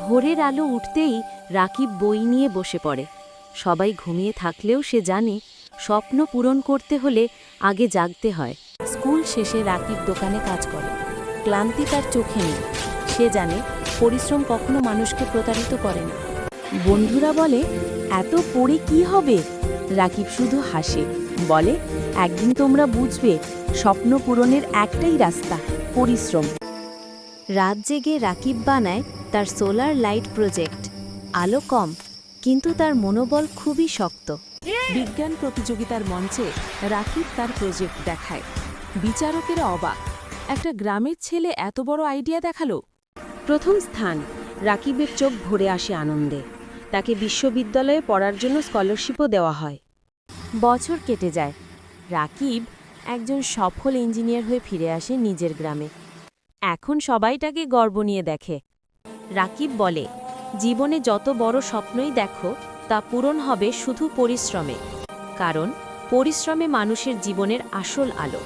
ভোরের আলো উঠতেই রাকিব বই নিয়ে বসে পড়ে। সবাই ঘুমিয়ে থাকলেও সে জানে স্বপ্ন পূরণ করতে হলে আগে জাগতে হয়। স্কুল শেষে রাকিব দোকানে কাজ করে। ক্লান্তি তার চোখে নেই। সে জানে পরিশ্রম কখনো মানুষকে প্রতারিত করে না। বন্ধুরা বলে, এত পড়ে কি হবে? রাকিব শুধু হাসে, বলে, একদিন তোমরা বুঝবে স্বপ্ন পূরণের একটাই রাস্তা, পরিশ্রম। রাত জেগে রাকিব বানায় তার সোলার লাইট প্রজেক্ট। আলো কম, কিন্তু তার মনোবল খুবই শক্ত। বিজ্ঞান প্রতিযোগিতার মঞ্চে রাকিব তার প্রজেক্ট দেখায়। বিচারকেরা অবাক, একটা গ্রামের ছেলে এত বড় আইডিয়া দেখালো। প্রথম স্থান। রাকিবের চোখ ভরে আসে আনন্দে। তাকে বিশ্ববিদ্যালয়ে পড়ার জন্য স্কলারশিপও দেওয়া হয়। বছর কেটে যায়। রাকিব একজন সফল ইঞ্জিনিয়ার হয়ে ফিরে আসে নিজের গ্রামে। এখন সবাই তাকে গর্ব নিয়ে দেখে। রাকিব বলে, জীবনে যত বড় স্বপ্নই দেখো তা পূরণ হবে শুধু পরিশ্রমে, কারণ পরিশ্রমে মানুষের জীবনের আসল আলো।